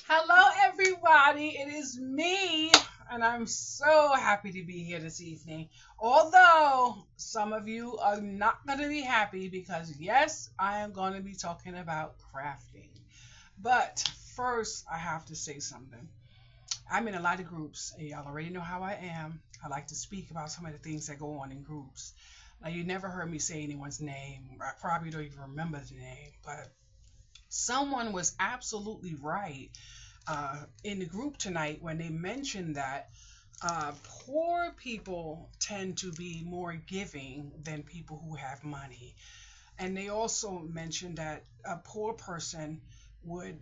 Hello, everybody. It is me, and I'm so happy to be here this evening. Although some of you are not going to be happy because, yes, I am going to be talking about crafting. But first, I have to say something. I'm in a lot of groups, and y'all already know how I am. I like to speak about some of the things that go on in groups. Now, you never heard me say anyone's name. I probably don't even remember the name, but someone was absolutely right in the group tonight when they mentioned that poor people tend to be more giving than people who have money. And they also mentioned that a poor person would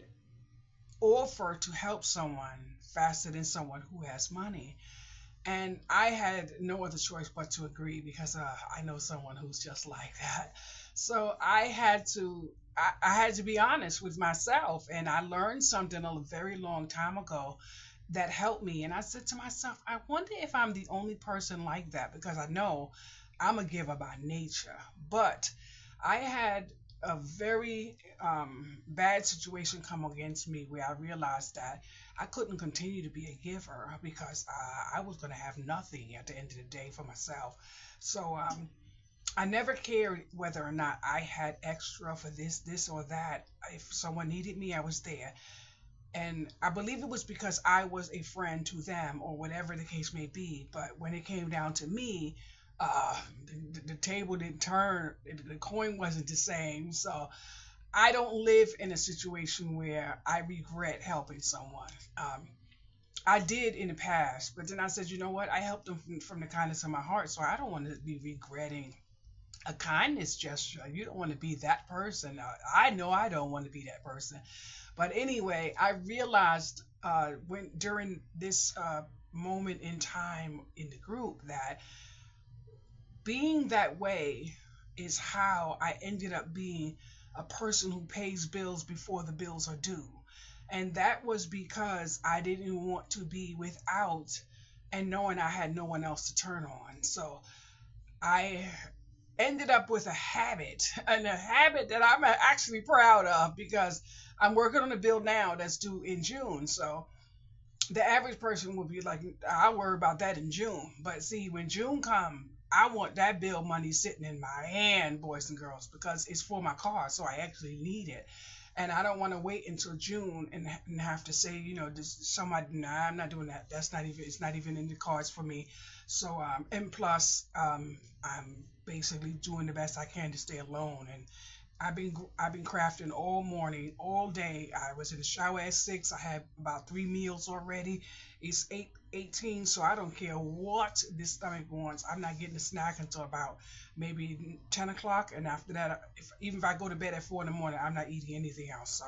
offer to help someone faster than someone who has money. And I had no other choice but to agree because I know someone who's just like that. So I had to be honest with myself, and I learned something a very long time ago that helped me. And I said to myself, I wonder if I'm the only person like that because I know I'm a giver by nature. But I had a very bad situation come against me where I realized that I couldn't continue to be a giver because I was going to have nothing at the end of the day for myself. So I never cared whether or not I had extra for this, or that. If someone needed me, I was there. And I believe it was because I was a friend to them or whatever the case may be. But when it came down to me, the table didn't turn, the coin wasn't the same. So I don't live in a situation where I regret helping someone. I did in the past, but then I said, you know what? I helped them from the kindness of my heart, so I don't want to be regretting a kindness gesture. You don't want to be that person. I know I don't want to be that person. But anyway, I realized when during this moment in time in the group that being that way is how I ended up being a person who pays bills before the bills are due. And that was because I didn't want to be without and knowing I had no one else to turn on. So I ended up with a habit, and a habit that I'm actually proud of because I'm working on a bill now that's due in June. So the average person would be like, I'll worry about that in June. But see, when June comes, I want that bill money sitting in my hand, boys and girls, because it's for my car, so I actually need it. And I don't want to wait until June and have to say, this, somebody, nah, I'm not doing that. That's not even, it's not even in the cards for me. So, and plus, I'm basically doing the best I can to stay alone. And I've been crafting all morning, all day. I was in the shower at 6. I had about 3 meals already. It's 8:18, so I don't care what this stomach wants. I'm not getting a snack until about maybe 10 o'clock, and after that, even if I go to bed at 4 in the morning, I'm not eating anything else. So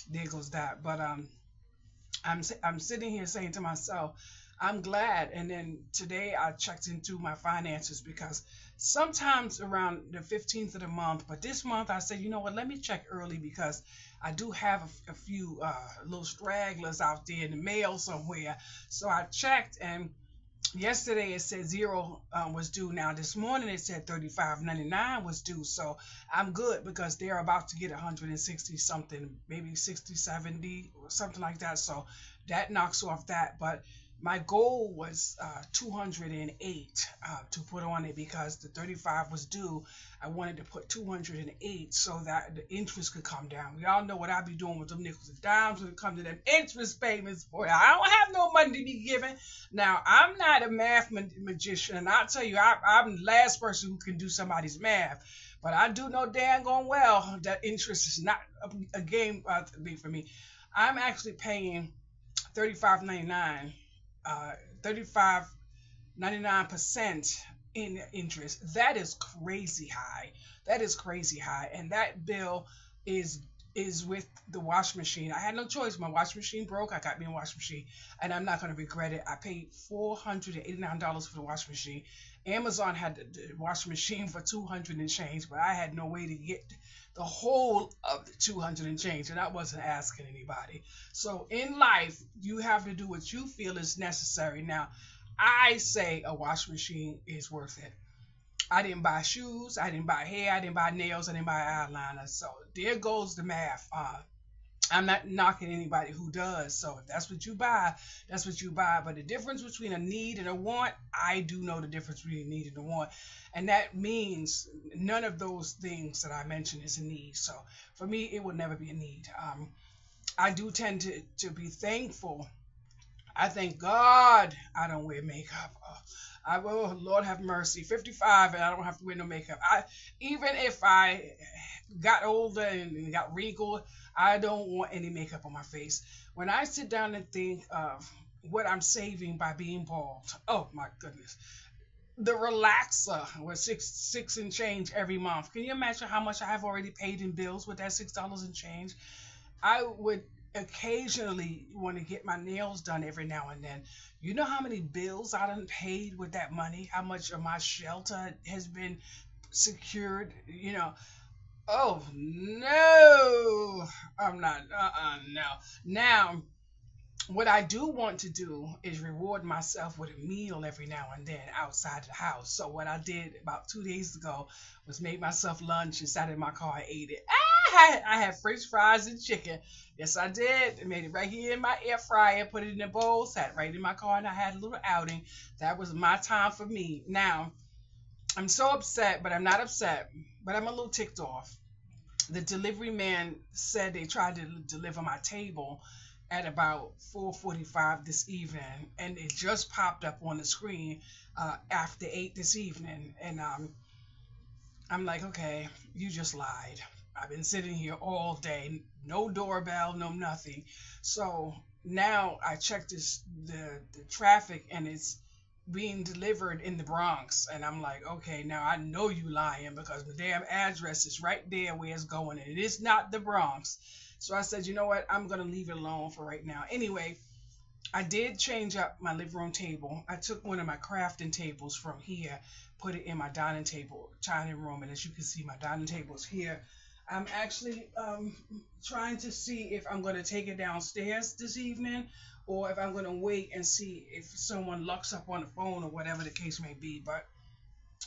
there goes that. But I'm sitting here saying to myself, I'm glad. And then today I checked into my finances because sometimes around the 15th of the month, but this month I said, you know what, let me check early because I do have a few little stragglers out there in the mail somewhere. So I checked, and yesterday it said zero was due. Now this morning it said 35.99 was due. So I'm good because they're about to get 160 something, maybe 60, 70 or something like that. So that knocks off that. But my goal was 208 to put on it because the 35 was due. I wanted to put 208 so that the interest could come down. We all know what I be doing with them nickels and dimes when it comes to them interest payments. Boy, I don't have no money to be giving. Now, I'm not a math magician, and I'll tell you, I'm the last person who can do somebody's math. But I do know damn gone well that interest is not a game thing for me. I'm actually paying 35.99, 35.99% in interest. That is crazy high. That is crazy high. And that bill is is with the wash machine. I had no choice. My wash machine broke. I got me a wash machine, and I'm not going to regret it. I paid $489 for the wash machine. Amazon had the wash machine for 200 and change, but I had no way to get the whole of the 200 and change, and I wasn't asking anybody. So in life, you have to do what you feel is necessary. Now, I say a wash machine is worth it. I didn't buy shoes, I didn't buy hair, I didn't buy nails, I didn't buy eyeliner. So there goes the math. I'm not knocking anybody who does. So if that's what you buy, that's what you buy. But the difference between a need and a want, I do know the difference between a need and a want. And that means none of those things that I mentioned is a need. So for me, it will never be a need. I do tend to be thankful. I thank God I don't wear makeup. I will, Lord have mercy. 55 and I don't have to wear no makeup. Even if I got older and got wrinkled, I don't want any makeup on my face. When I sit down and think of what I'm saving by being bald, oh my goodness. The relaxer was six and change every month. Can you imagine how much I have already paid in bills with that $6 and change? I would occasionally want to get my nails done every now and then. You know how many bills I done paid with that money? How much of my shelter has been secured? Oh no, I'm not. No. Now, what I do want to do is reward myself with a meal every now and then outside the house. So what I did about 2 days ago was made myself lunch and sat in my car and ate it. I had French fries and chicken. Yes, I did. I made it right here in my air fryer, put it in a bowl, sat right in my car, and I had a little outing. That was my time for me. Now, I'm so upset, but I'm not upset. But I'm a little ticked off. The delivery man said they tried to deliver my table at about 4:45 this evening, and it just popped up on the screen after 8 this evening. And I'm like, okay, you just lied. I've been sitting here all day, no doorbell, no nothing. So now I checked the traffic, and it's being delivered in the Bronx, and I'm like, okay, now I know you lying because the damn address is right there where it's going, and it is not the Bronx. So I said, you know what, I'm gonna leave it alone for right now. Anyway, I did change up my living room table. I took one of my crafting tables from here, put it in my dining room, and as you can see, my dining table is here. I'm actually trying to see if I'm going to take it downstairs this evening or if I'm going to wait and see if someone locks up on the phone or whatever the case may be. But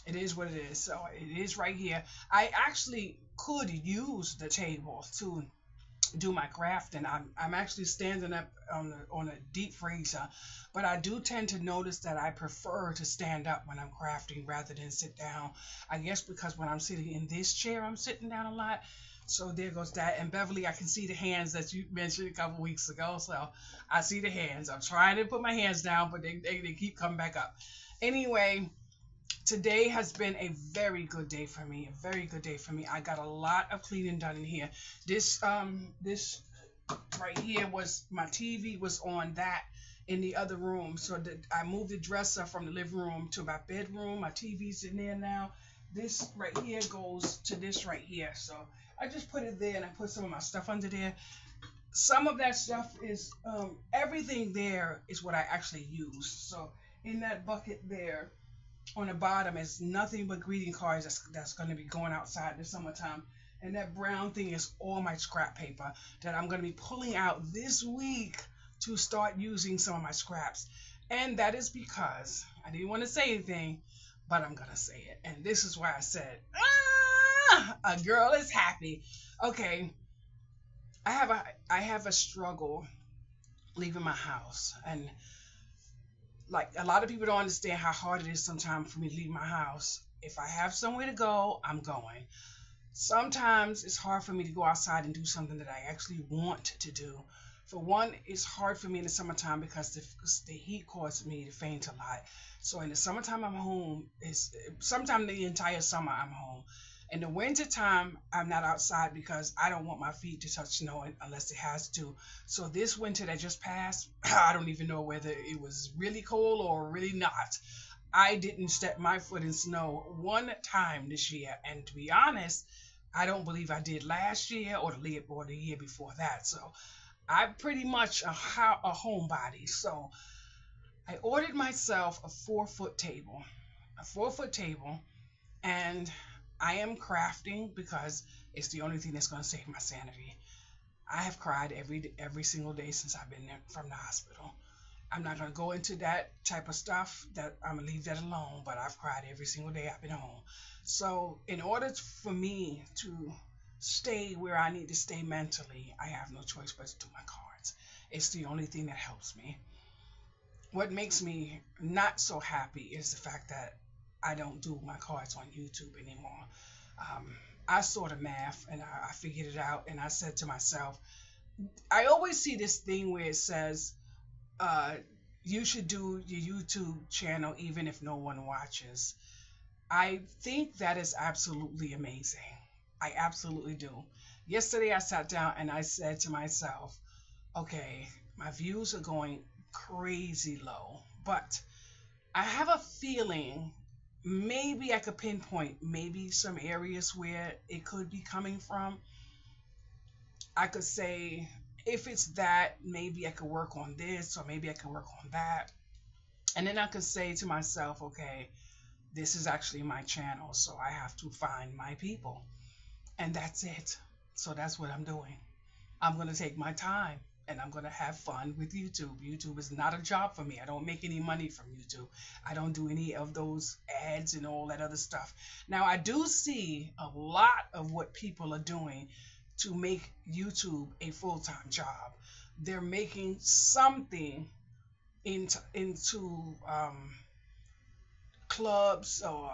it is what it is. So it is right here. I actually could use the table to do my crafting. I'm actually standing up on a deep freezer, but I do tend to notice that I prefer to stand up when I'm crafting rather than sit down. I guess because when I'm sitting in this chair, I'm sitting down a lot. So there goes that. And Beverly, I can see the hands that you mentioned a couple weeks ago. So I see the hands. I'm trying to put my hands down, but they keep coming back up. Anyway, today has been a very good day for me. A very good day for me. I got a lot of cleaning done in here. This right here was my TV was on that in the other room. So that I moved the dresser from the living room to my bedroom. My TV's in there now. This right here goes to this right here. So I just put it there and I put some of my stuff under there. Some of that stuff is everything there is what I actually use. So in that bucket there on the bottom is nothing but greeting cards that's going to be going outside in the summertime. And that brown thing is all my scrap paper that I'm going to be pulling out this week to start using some of my scraps. And that is because I didn't want to say anything, but I'm going to say it. And this is why I said, a girl is happy. Okay, I have a struggle leaving my house, and like a lot of people don't understand how hard it is sometimes for me to leave my house. If I have somewhere to go, I'm going. Sometimes it's hard for me to go outside and do something that I actually want to do. For one, it's hard for me in the summertime because the heat causes me to faint a lot. So in the summertime, I'm home. It's sometimes the entire summer I'm home. In the wintertime, I'm not outside because I don't want my feet to touch snow unless it has to. So this winter that just passed, I don't even know whether it was really cold or really not. I didn't step my foot in snow one time this year, and to be honest, I don't believe I did last year or the year before that. So I'm pretty much a homebody. So I ordered myself a 4 foot table, a 4 foot table, and I am crafting because it's the only thing that's going to save my sanity. I have cried every single day since I've been there from the hospital. I'm not going to go into that type of stuff. That I'm going to leave that alone, but I've cried every single day I've been home. So in order for me to stay where I need to stay mentally, I have no choice but to do my cards. It's the only thing that helps me. What makes me not so happy is the fact that I don't do my cards on YouTube anymore. Um, I saw the math and I figured it out, and I said to myself, I always see this thing where it says, uh, you should do your YouTube channel even if no one watches. I think that is absolutely amazing. I absolutely do. Yesterday, I sat down and I said to myself, okay, my views are going crazy low, but I have a feeling maybe I could pinpoint maybe some areas where it could be coming from. I could say, if it's that, maybe I could work on this or maybe I could work on that. And then I could say to myself, okay, this is actually my channel, so I have to find my people. And that's it. So that's what I'm doing. I'm going to take my time and I'm going to have fun with YouTube. YouTube is not a job for me. I don't make any money from YouTube. I don't do any of those ads and all that other stuff. Now, I do see a lot of what people are doing to make YouTube a full-time job. They're making something into clubs or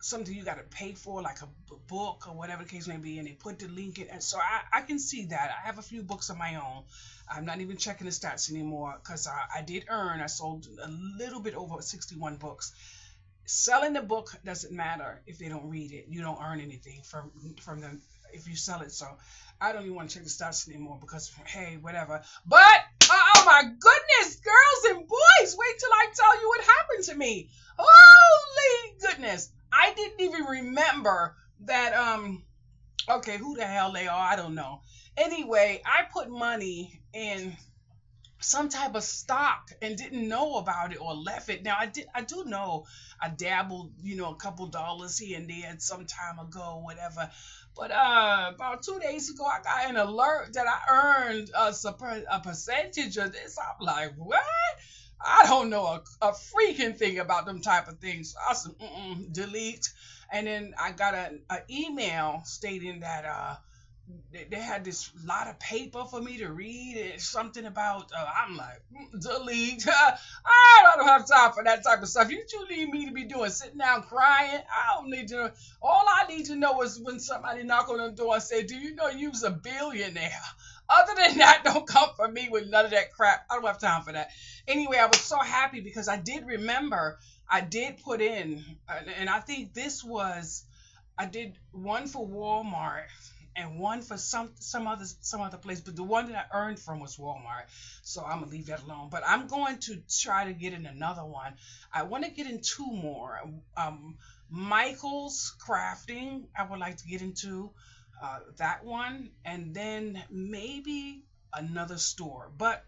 something you got to pay for, like a book or whatever the case may be, and they put the link in. And so I can see that. I have a few books of my own. I'm not even checking the stats anymore because I did earn. I sold a little bit over 61 books. Selling the book doesn't matter if they don't read it. You don't earn anything from them if you sell it. So I don't even want to check the stats anymore because, hey, whatever. But, oh my goodness, girls and boys, wait till I tell you what happened to me. Holy goodness. I didn't even remember that, okay, who the hell they are, I don't know. Anyway, I put money in some type of stock and didn't know about it or left it. Now I do know I dabbled, a couple dollars here and there some time ago, whatever. But about 2 days ago, I got an alert that I earned a percentage of this. I'm like, what? I don't know a freaking thing about them type of things. I said, delete. And then I got an email stating that they had this lot of paper for me to read and something about, I'm like, delete. I don't have time for that type of stuff. You need me to be doing, sitting down crying. I don't need to. All I need to know is when somebody knock on the door and say, do you know you's a billionaire? Other than that, don't come for me with none of that crap. I don't have time for that. Anyway, I was so happy because I did remember, I did put in, and I think I did one for Walmart and one for some other place, but the one that I earned from was Walmart. So I'm gonna leave that alone. But I'm going to try to get in another one. I want to get in two more. Michael's Crafting, I would like to get into that one, and then maybe another store, but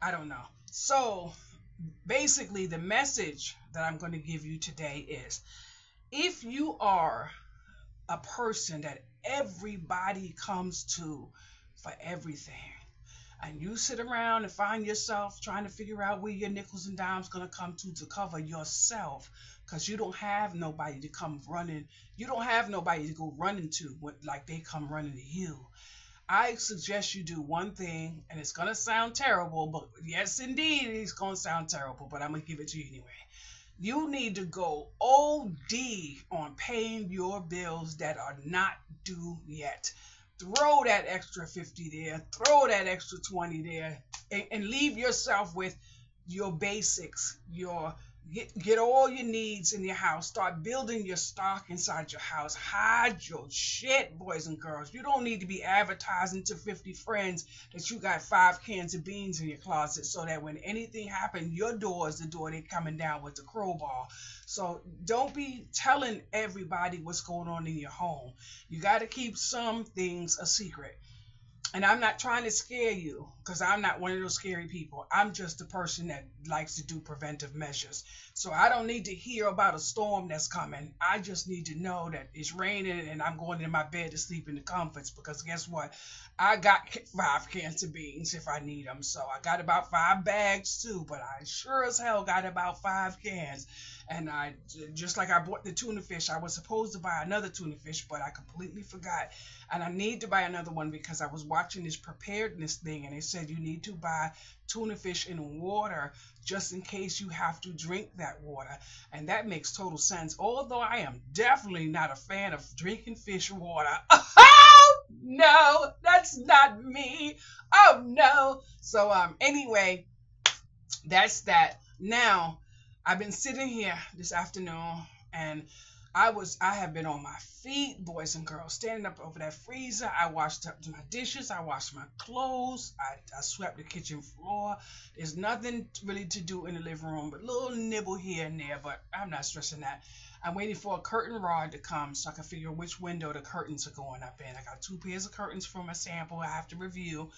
I don't know. So basically, the message that I'm going to give you today is, if you are a person that everybody comes to for everything, and you sit around and find yourself trying to figure out where your nickels and dimes going to come to cover yourself, because you don't have nobody to come running. You don't have nobody to go running to like they come running to you. I suggest you do one thing, and it's going to sound terrible, but yes, indeed, it's going to sound terrible, but I'm going to give it to you anyway. You need to go OD on paying your bills that are not due yet. Throw that extra 50 there, throw that extra 20 there, and leave yourself with your basics, get all your needs in your house. Start building your stock inside your house. Hide your shit, boys and girls. You don't need to be advertising to 50 friends that you got 5 cans of beans in your closet, so that when anything happens, your door is the door they're coming down with the crowbar. So don't be telling everybody what's going on in your home. You got to keep some things a secret. And I'm not trying to scare you, because I'm not one of those scary people. I'm just a person that likes to do preventive measures. So I don't need to hear about a storm that's coming. I just need to know that it's raining and I'm going in my bed to sleep in the comforts, because guess what? I got 5 cans of beans if I need them. So I got about 5 bags too, but I sure as hell got about 5 cans. And just like I bought the tuna fish, I was supposed to buy another tuna fish, but I completely forgot. And I need to buy another one because I was watching this preparedness thing, and they said you need to buy tuna fish in water just in case you have to drink that water. And that makes total sense. Although I am definitely not a fan of drinking fish water. Oh no, that's not me. Oh no. So anyway, that's that. Now, I've been sitting here this afternoon, and I have been on my feet, boys and girls, standing up over that freezer. I washed up my dishes, I washed my clothes, I swept the kitchen floor. There's nothing really to do in the living room, but a little nibble here and there, but I'm not stressing that. I'm waiting for a curtain rod to come so I can figure which window the curtains are going up in. I got 2 pairs of curtains for my sample I have to review,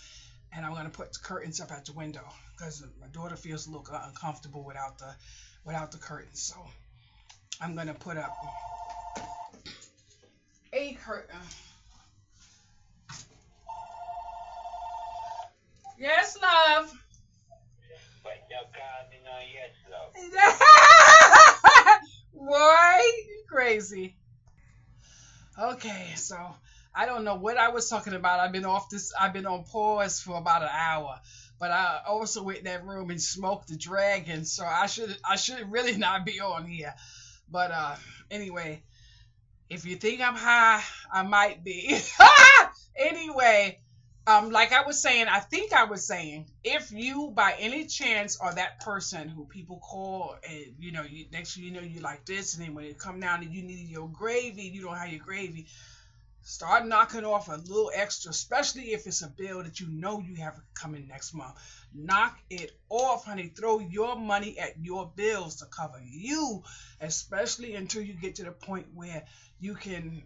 and I'm going to put the curtains up at the window because my daughter feels a little uncomfortable without the curtains. So I'm going to put up a curtain. Yes, love. But your calling on yes, love. Boy, you crazy. Okay, so I don't know what I was talking about. I've been on pause for about an hour. But I also went in that room and smoked the dragon, so I should really not be on here. But anyway, if you think I'm high, I might be. Anyway, like I think I was saying, if you by any chance are that person who people call and next thing you know you like this, and then when it come down and you need your gravy, you don't have your gravy. Start knocking off a little extra, especially if it's a bill that you know you have coming next month. Knock it off, honey. Throw your money at your bills to cover you, especially until you get to the point where you can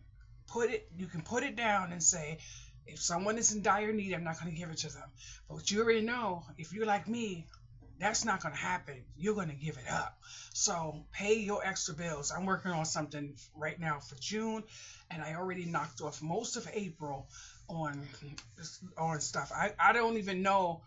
put it down and say, if someone is in dire need, I'm not going to give it to them. But you already know, if you're like me, that's not going to happen. You're going to give it up. So pay your extra bills. I'm working on something right now for June, and I already knocked off most of April on stuff. I don't even know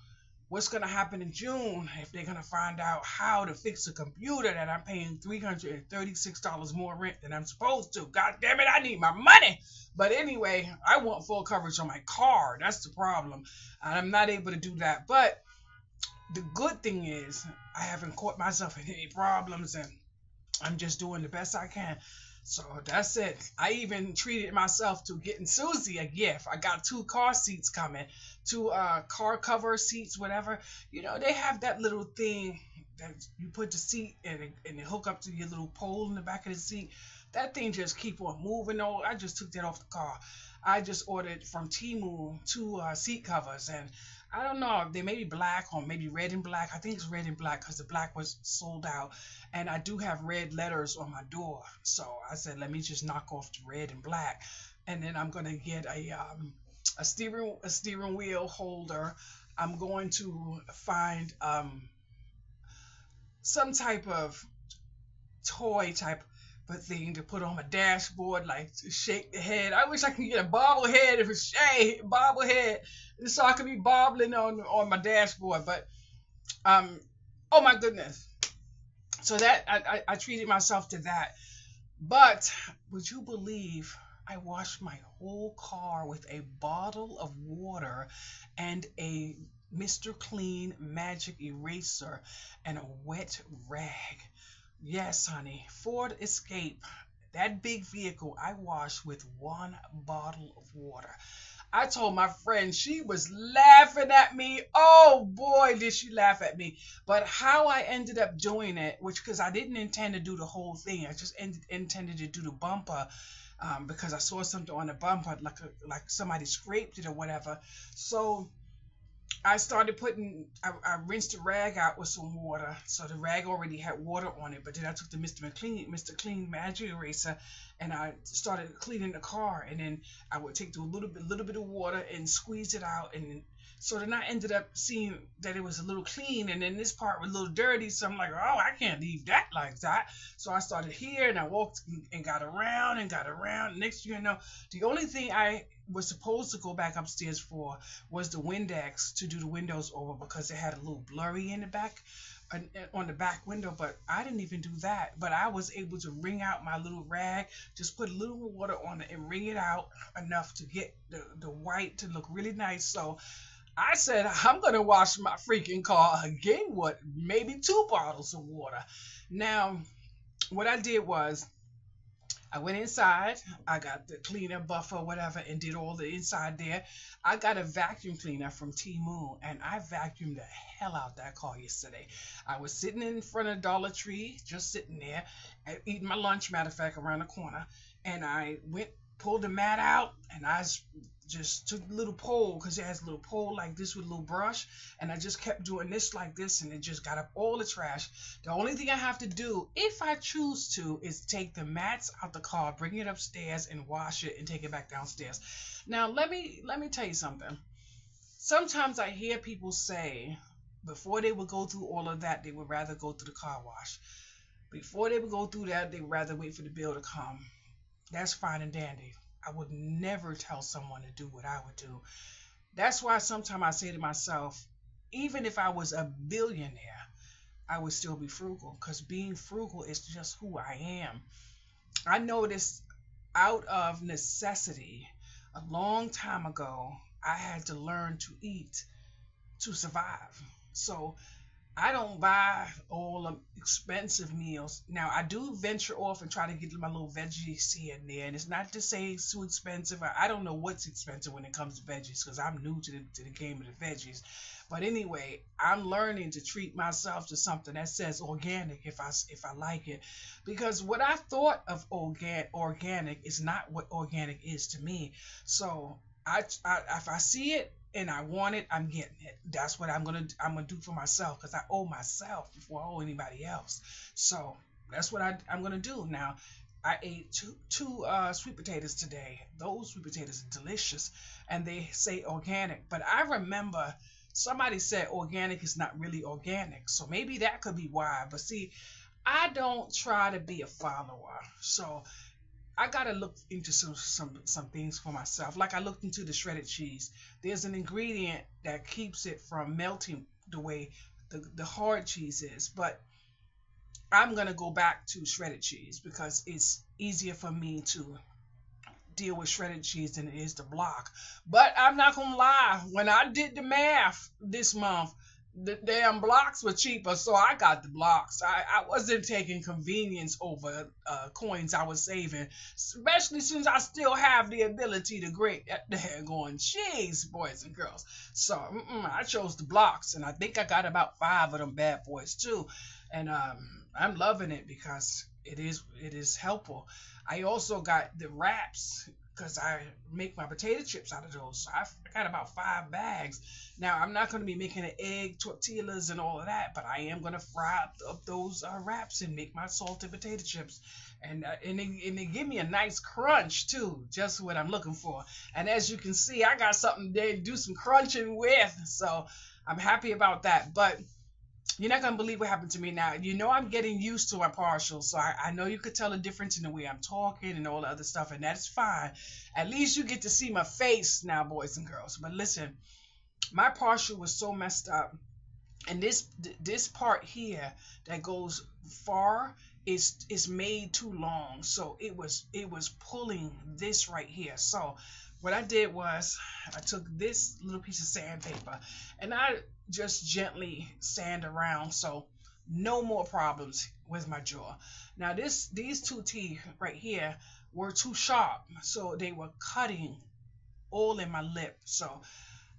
what's going to happen in June if they're going to find out how to fix a computer that I'm paying $336 more rent than I'm supposed to. God damn it, I need my money. But anyway, I want full coverage on my car. That's the problem. And I'm not able to do that. But the good thing is I haven't caught myself in any problems, and I'm just doing the best I can. So that's it. I even treated myself to getting Susie a gift. I got 2 car seats coming, 2 car cover seats, whatever. They have that little thing that you put the seat and it hook up to your little pole in the back of the seat. That thing just keep on moving. Oh, I just took that off the car. I just ordered from Temu 2 seat covers, and I don't know, they may be black or maybe red and black. I think it's red and black because the black was sold out. And I do have red letters on my door. So I said, let me just knock off the red and black. And then I'm going to get a steering wheel holder. I'm going to find some type of toy type of thing to put on my dashboard, like to shake the head. I wish I could get a bobblehead bobblehead, so I could be bobbling on my dashboard. But oh my goodness. So that I treated myself to that. But would you believe I washed my whole car with a bottle of water and a Mr. Clean magic eraser and a wet rag? Yes, honey. Ford Escape, that big vehicle, I washed with 1 bottle of water. I told my friend, she was laughing at me. Oh boy, did she laugh at me. But how I ended up doing it, because I didn't intend to do the whole thing. I just intended to do the bumper because I saw something on the bumper, like somebody scraped it or whatever. So I started I rinsed the rag out with some water. So the rag already had water on it. But then I took the Mr. Clean Magic Eraser, and I started cleaning the car. And then I would take a little bit of water and squeeze it out. And so then I ended up seeing that it was a little clean. And then this part was a little dirty. So I'm like, oh, I can't leave that like that. So I started here, and I walked and got around and got around. Next thing you know, the only thing I was supposed to go back upstairs for was the Windex to do the windows over because it had a little blurry in the back, on the back window, but I didn't even do that. But I was able to wring out my little rag, just put a little water on it and wring it out enough to get the white to look really nice. So I said, I'm going to wash my freaking car again with maybe 2 bottles of water. Now, what I did was I went inside. I got the cleaner, buffer, whatever, and did all the inside there. I got a vacuum cleaner from Temu, and I vacuumed the hell out that car yesterday. I was sitting in front of Dollar Tree, just sitting there, eating my lunch, matter of fact, around the corner, and I went, pulled the mat out, and I just took a little pole, because it has a little pole like this with a little brush, and I just kept doing this like this, and it just got up all the trash. The only thing I have to do, if I choose to, is take the mats out the car, bring it upstairs, and wash it, and take it back downstairs. Now, let me tell you something. Sometimes I hear people say, before they would go through all of that, they would rather go through the car wash. Before they would go through that, they would rather wait for the bill to come. That's fine and dandy. I would never tell someone to do what I would do. That's why sometimes I say to myself, even if I was a billionaire, I would still be frugal, because being frugal is just who I am. I noticed out of necessity, a long time ago, I had to learn to eat to survive. So I don't buy all the expensive meals. Now, I do venture off and try to get my little veggies here and there. And it's not to say it's too expensive. I don't know what's expensive when it comes to veggies, because I'm new to the game of the veggies. But anyway, I'm learning to treat myself to something that says organic if I like it. Because what I thought of organic is not what organic is to me. So if I see it and I want it, I'm getting it. That's what I'm gonna do for myself, because I owe myself before I owe anybody else. So that's what I'm gonna do. Now, I ate two sweet potatoes today. Those sweet potatoes are delicious, and they say organic. But I remember somebody said organic is not really organic, so maybe that could be why. But see, I don't try to be a follower, so I gotta look into some things for myself. Like I looked into the shredded cheese. There's an ingredient that keeps it from melting the way the hard cheese is. But I'm gonna go back to shredded cheese because it's easier for me to deal with shredded cheese than it is to block. But I'm not gonna lie, when I did the math this month, the damn blocks were cheaper, so I got the blocks. I wasn't taking convenience over coins I was saving, especially since I still have the ability to grate that daggone cheese, boys and girls. So I chose the blocks, and I think I got about 5 of them bad boys too, and I'm loving it because it is helpful. I also got the wraps because I make my potato chips out of those. So I got about 5 bags. Now, I'm not going to be making an egg tortillas and all of that, but I am going to fry up those wraps and make my salted potato chips. And they give me a nice crunch, too, just what I'm looking for. And as you can see, I got something there to do some crunching with. So I'm happy about that. But you're not going to believe what happened to me now. You know I'm getting used to my partials, so I know you could tell a difference in the way I'm talking and all the other stuff, and that's fine. At least you get to see my face now, boys and girls. But listen, my partial was so messed up, and this part here that goes far is made too long, so it was pulling this right here. So what I did was I took this little piece of sandpaper and I just gently sand around, so no more problems with my jaw. Now these 2 teeth right here were too sharp, so they were cutting all in my lip. So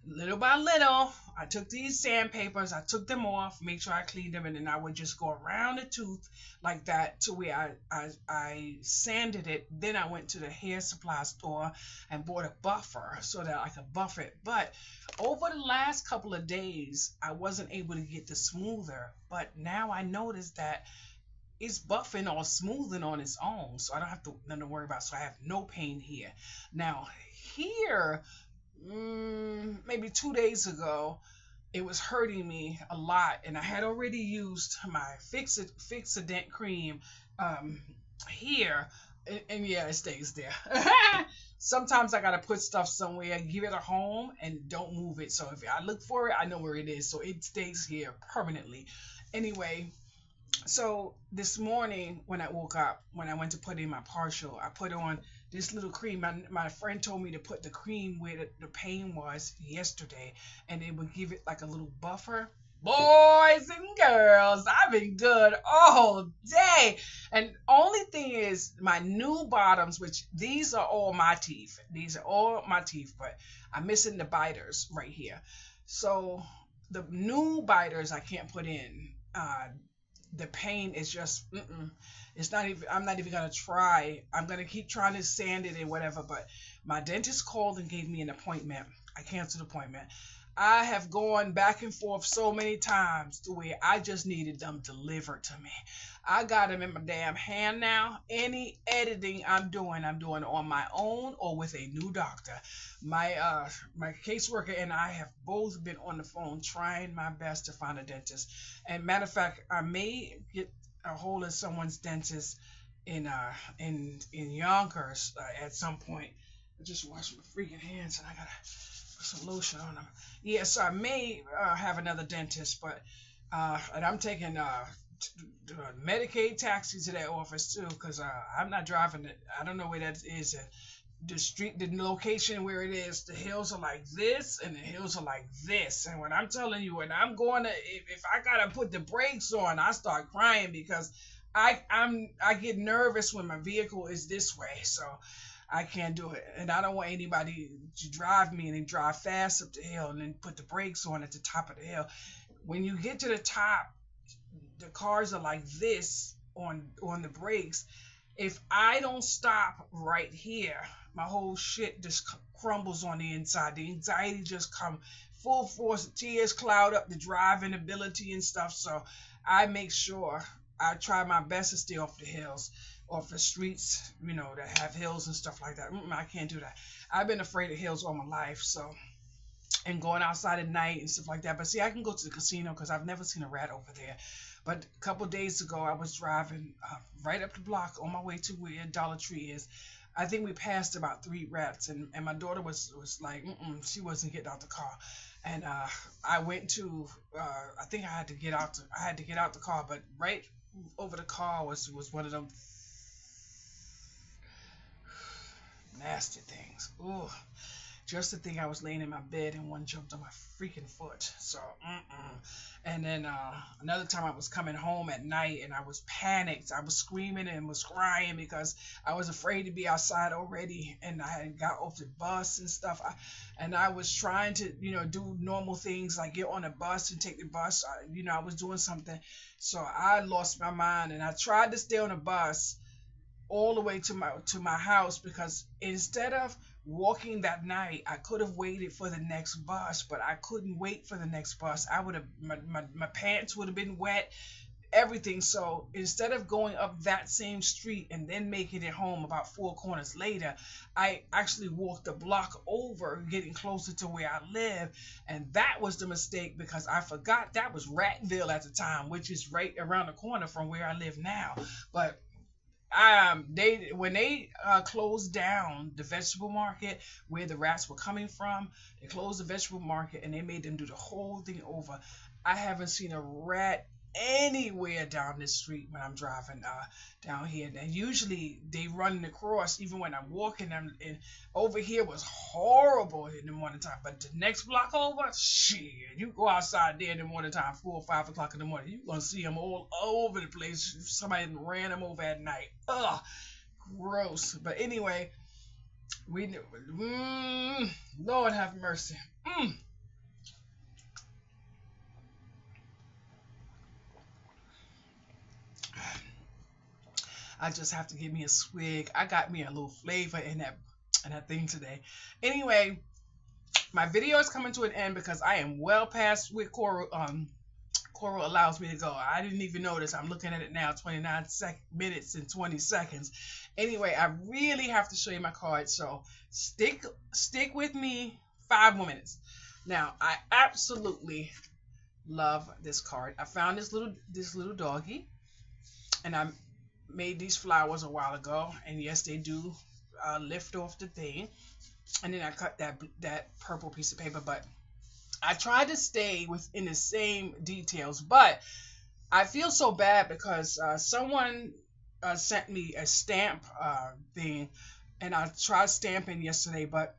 little by little, I took these sandpapers, I took them off, make sure I cleaned them, and then I would just go around the tooth like that to where I sanded it. Then I went to the hair supply store and bought a buffer so that I could buff it. But over the last couple of days, I wasn't able to get the smoother. But now I noticed that it's buffing or smoothing on its own, so I don't have nothing to worry about. So I have no pain here. Now here, maybe 2 days ago, it was hurting me a lot, and I had already used my Fix-A-Dent cream here, and yeah, it stays there. sometimes I gotta put stuff somewhere, give it a home, and don't move it. So if I look for it, I know where it is, so it stays here permanently. Anyway, so this morning when I woke up, when I went to put in my partial, I put on this little cream. My friend told me to put the cream where the pain was yesterday, and it would give it like a little buffer. Boys and girls, I've been good all day. And only thing is my new bottoms, which these are all my teeth. These are all my teeth, but I'm missing the biters right here. So the new biters I can't put in. The pain is just it's not even, I'm not even gonna try. I'm gonna keep trying to sand it and whatever, but my dentist called and gave me an appointment. I canceled the appointment. I have gone back and forth so many times to where I just needed them delivered to me. I got them in my damn hand now. Any editing I'm doing on my own or with a new doctor. My caseworker and I have both been on the phone trying my best to find a dentist. And matter of fact, I may get a hold of someone's dentist in Yonkers at some point. I just washed my freaking hands and I gotta put some lotion on them. Yes, so I may have another dentist, but and I'm taking Medicaid taxi to that office too, because I'm not driving it. I don't know where that is. The street, the location where it is, the hills are like this and the hills are like this. And when I'm telling you, when I'm going to, if I gotta put the brakes on, I start crying because I get nervous when my vehicle is this way. So I can't do it. And I don't want anybody to drive me and then drive fast up the hill and then put the brakes on at the top of the hill. When you get to the top, the cars are like this on the brakes. If I don't stop right here, my whole shit just crumbles on the inside. The anxiety just come full force. Tears cloud up the driving ability and stuff. So I make sure I try my best to stay off the hills, off the streets, that have hills and stuff like that. I can't do that. I've been afraid of hills all my life, so, and going outside at night and stuff like that. But see, I can go to the casino because I've never seen a rat over there. But a couple days ago, I was driving right up the block on my way to where Dollar Tree is. I think we passed about 3 rats, and my daughter was like, she wasn't getting out the car. And I went to, I think I had to get out the car, but right over the car was one of them nasty things. Ooh. Just to think I was laying in my bed and one jumped on my freaking foot. So, And then another time I was coming home at night and I was panicked. I was screaming and was crying because I was afraid to be outside already. And I had got off the bus and stuff. And I was trying to, do normal things like get on a bus and take the bus. I was doing something. So I lost my mind and I tried to stay on a bus all the way to my house because instead of walking that night, I could have waited for the next bus, but I couldn't wait for the next bus. I would have my pants would have been wet, everything. So instead of going up that same street and then making it home about 4 corners later, I actually walked the block over, getting closer to where I live, and that was the mistake because I forgot that was Ratville at the time, which is right around the corner from where I live now. But when they closed down the vegetable market where the rats were coming from, they closed the vegetable market and they made them do the whole thing over. I haven't seen a rat anywhere down this street when I'm driving down here. And usually they run across even when I'm walking them. And over here was horrible in the morning time. But the next block over, shit, you go outside there in the morning time, 4 or 5 o'clock in the morning, you're going to see them all over the place. Somebody ran them over at night. Ugh, gross. But anyway, Lord have mercy. I just have to give me a swig. I got me a little flavor in that thing today. Anyway, my video is coming to an end because I am well past where Coral allows me to go. I didn't even notice. I'm looking at it now, 29 minutes and 20 seconds. Anyway, I really have to show you my card, so stick with me 5 more minutes. Now, I absolutely love this card. I found this little doggy, and I made these flowers a while ago, and yes, they do lift off the thing, and then I cut that purple piece of paper. But I tried to stay within the same details, but I feel so bad because someone sent me a stamp thing, and I tried stamping yesterday, but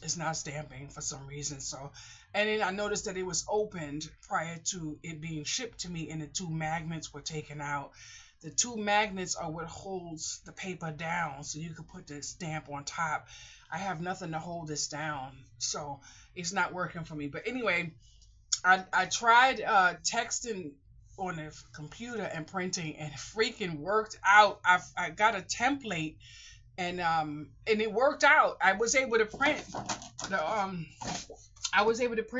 it's not stamping for some reason. So, and then I noticed that it was opened prior to it being shipped to me, and the two magnets were taken out. The two magnets are what holds the paper down, so you can put the stamp on top. I have nothing to hold this down, so it's not working for me. But anyway, I tried texting on the computer and printing, and it freaking worked out. I got a template, and it worked out. I was able to print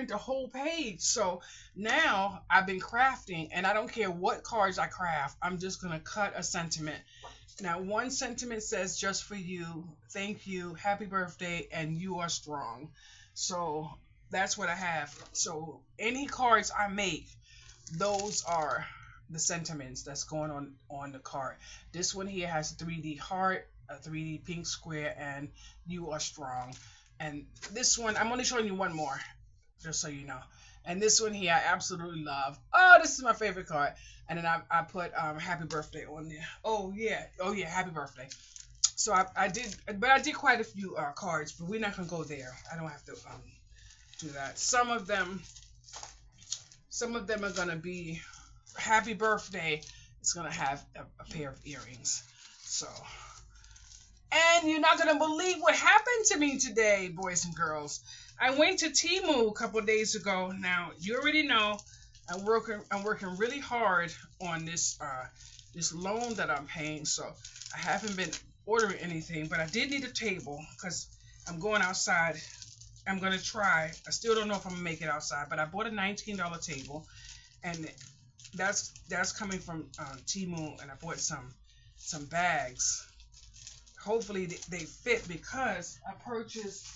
the whole page. So now I've been crafting, and I don't care what cards I craft. I'm just gonna cut a sentiment. Now, one sentiment says, "Just for you, thank you, happy birthday, and you are strong." So that's what I have. So any cards I make, those are the sentiments that's going on the card. This one here has a 3D heart, a 3D pink square, and you are strong. And this one, I'm only showing you one more, just so you know. And this one here, I absolutely love. Oh, this is my favorite card. And then I put happy birthday on there. Oh yeah, happy birthday. So I did quite a few cards, but we're not gonna go there. I don't have to do that. Some of them are gonna be happy birthday. It's gonna have a pair of earrings. So, and you're not gonna believe what happened to me today, boys and girls. I went to Temu a couple of days ago. Now you already know I'm working really hard on this loan that I'm paying. So I haven't been ordering anything, but I did need a table because I'm going outside. I'm gonna try. I still don't know if I'm gonna make it outside, but I bought a $19 table, and that's coming from Temu, and I bought some bags. Hopefully they fit, because I purchased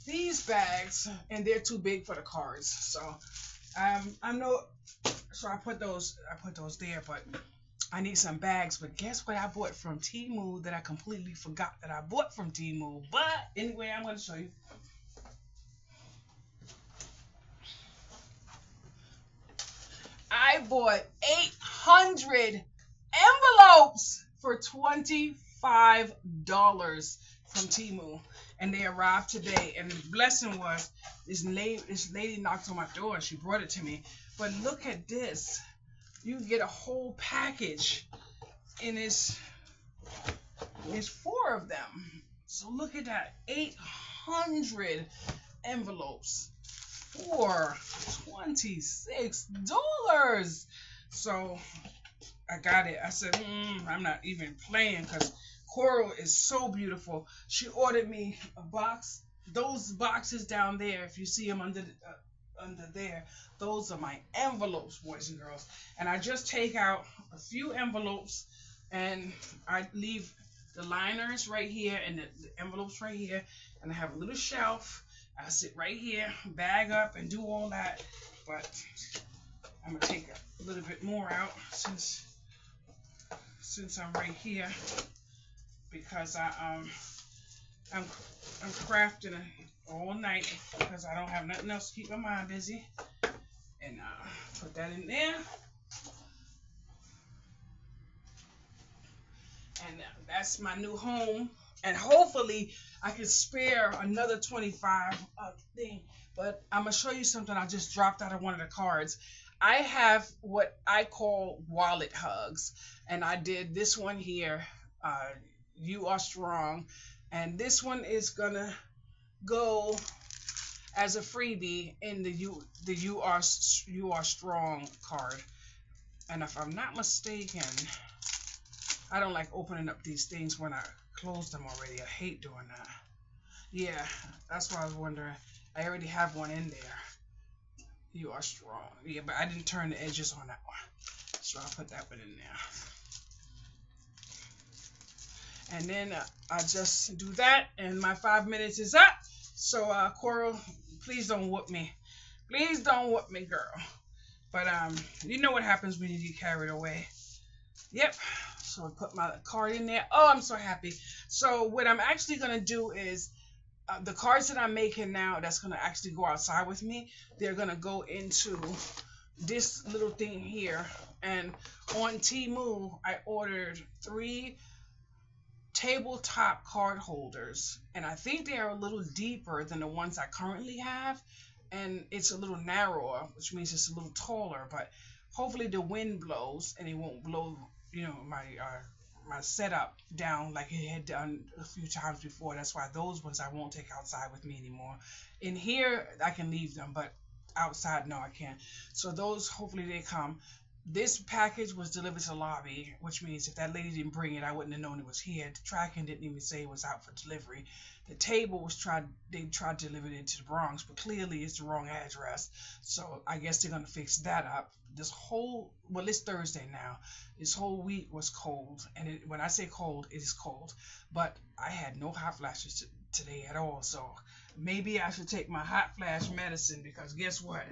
these bags and they're too big for the cards. So I put those there, but I need some bags. But guess what I bought from Temu that I completely forgot that I bought from Temu. But anyway, I'm going to show you. I bought 800 envelopes for $25 from Temu, and they arrived today. And the blessing was this lady knocked on my door and she brought it to me. But look at this. You can get a whole package, and it's 4 of them. So look at that, 800 envelopes for $26. So I got it. I said, I'm not even playing, because Coral is so beautiful. She ordered me a box. Those boxes down there, if you see them under there, those are my envelopes, boys and girls. And I just take out a few envelopes, and I leave the liners right here and the envelopes right here, and I have a little shelf. I sit right here, bag up, and do all that. But I'm gonna take a little bit more out since I'm right here, because I'm crafting all night because I don't have nothing else to keep my mind busy. And put that in there. And that's my new home. And hopefully I can spare another 25 thing. But I'm going to show you something I just dropped out of one of the cards. I have what I call wallet hugs. And I did this one here. You are strong. And this one is going to go as a freebie in the you are strong card. And if I'm not mistaken, I don't like opening up these things when I closed them already. I hate doing that. Yeah, that's why I was wondering. I already have one in there. You are strong. Yeah, but I didn't turn the edges on that one, so I'll put that one in there. And then I just do that, and my 5 minutes is up. So Coral, please don't whoop me. Please don't whoop me, girl. But you know what happens when you get carried away. Yep. So I put my card in there. Oh, I'm so happy. So what I'm actually gonna do is the cards that I'm making now that's gonna actually go outside with me. They're gonna go into this little thing here. And on Temu, I ordered 3 tabletop card holders, and I think they are a little deeper than the ones I currently have, and it's a little narrower, which means it's a little taller. But hopefully the wind blows and it won't blow, my setup down like it had done a few times before. That's why those ones I won't take outside with me anymore. In here I can leave them, but outside no, I can't. So those, hopefully they come. This package was delivered to lobby, which means if that lady didn't bring it, I wouldn't have known it was here. The tracking didn't even say it was out for delivery. The table they tried to deliver it to the Bronx, but clearly it's the wrong address. So I guess they're gonna fix that up. It's Thursday now. This whole week was cold, and when I say cold, it is cold. But I had no hot flashes today at all. So maybe I should take my hot flash medicine, because guess what?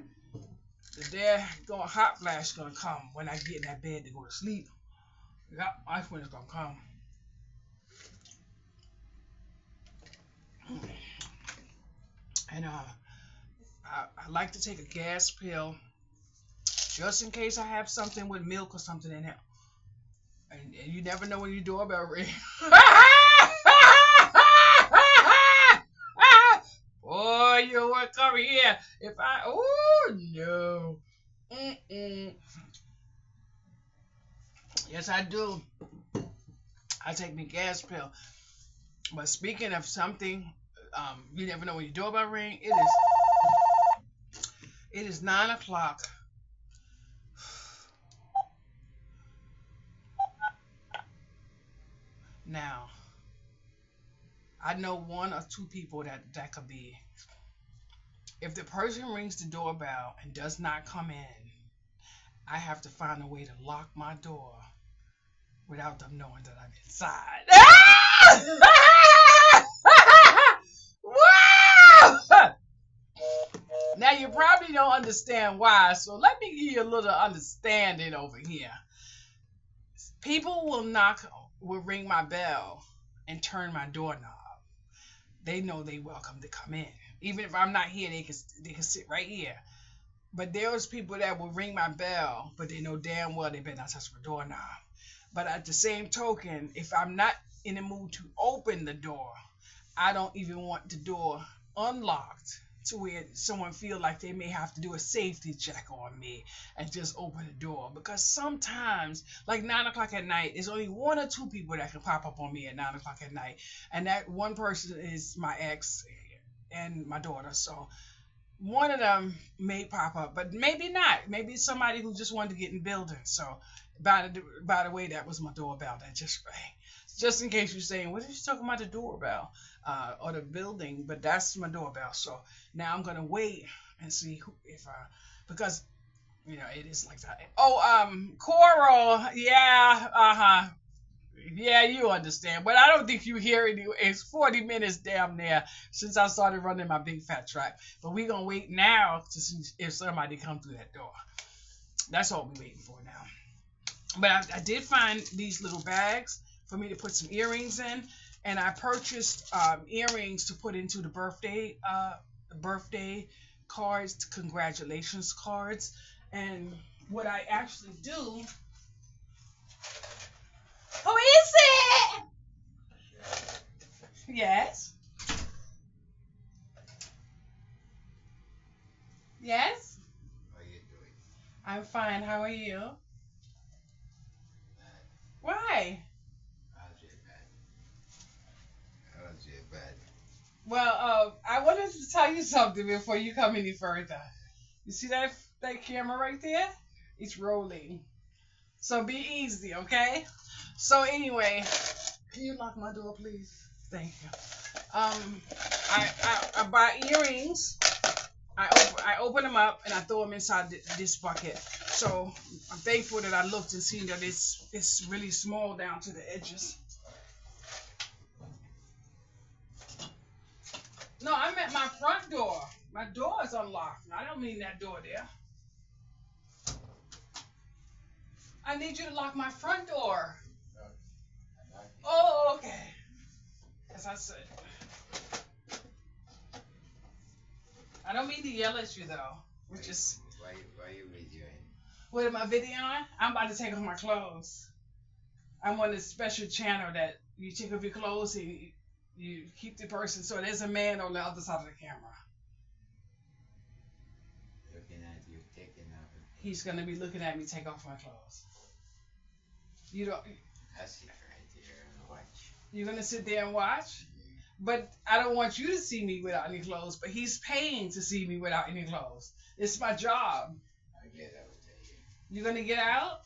The hot flash gonna come when I get in that bed to go to sleep. Yep, that's when it's gonna come. And I like to take a gas pill just in case I have something with milk or something in it. And you never know when your doorbell rings. Oh, you want to come here? Oh no. Mm-mm. Yes, I do. I take my gas pill. But speaking of something, you never know when your doorbell ring. It is 9 o'clock. Now, I know 1 or 2 people that could be. If the person rings the doorbell and does not come in, I have to find a way to lock my door without them knowing that I'm inside. Now you probably don't understand why, so let me give you a little understanding over here. People will ring my bell and turn my doorknob. They know they welcome to come in. Even if I'm not here, they can sit right here. But there's people that will ring my bell, but they know damn well they better not touch my doorknob. But at the same token, if I'm not in the mood to open the door, I don't even want the door unlocked to where someone feel like they may have to do a safety check on me and just open the door. Because sometimes, like 9 o'clock at night, there's only 1 or 2 people that can pop up on me at 9 o'clock at night. And that one person is my ex and my daughter. So one of them may pop up, but maybe not. Maybe it's somebody who just wanted to get in the building. So by the way, that was my doorbell that just rang. Just in case you're saying, what is she talking about, the doorbell or the building? But that's my doorbell. So now I'm gonna wait and see because it is like that. Oh, Coral, yeah, yeah, you understand. But I don't think you hear it. It's 40 minutes damn near since I started running my big fat track. But we're gonna wait now to see if somebody comes through that door. That's all we're waiting for now. But I did find these little bags for me to put some earrings in, and I purchased earrings to put into the birthday cards, congratulations cards. And what I actually do. Who is it? Yes. Yes. How you doing? I'm fine. How are you? Bad. Why? How's your bad? How's your bad? Well, I wanted to tell you something before you come any further. You see that camera right there? It's rolling. So be easy, okay? So anyway, can you lock my door, please? Thank you. I buy earrings. I open them up and I throw them inside this bucket. So I'm thankful that I looked and seen that it's really small down to the edges. No, I meant my front door. My door is unlocked. I don't mean that door there. I need you to lock my front door. No, I'm not. Oh, okay. As I said, I don't mean to yell at you though. We're just. Why you videoing? What am I videoing? I'm about to take off my clothes. I'm on this special channel that you take off your clothes and you keep the person so there's a man on the other side of the camera. Looking at you taking off. He's gonna be looking at me take off my clothes. You don't. I sit right here and watch. You're gonna sit there and watch? But I don't want you to see me without any clothes. But he's paying to see me without any clothes. It's my job. I get out of here. You're gonna get out?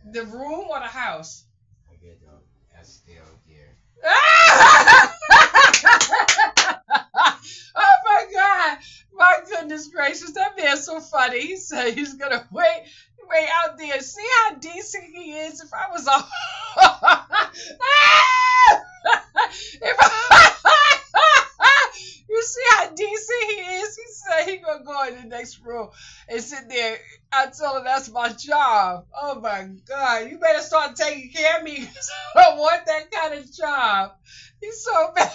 Yeah. The room or the house? I get out. I stay out here. Oh my God! My goodness gracious, that man's so funny. He said he's gonna wait out there. See how decent he is. If I was a if you see how decent he is. He said he gonna go in the next room and sit there. I told him that's my job. Oh my God! You better start taking care of me because I don't want that kind of job. He's so bad.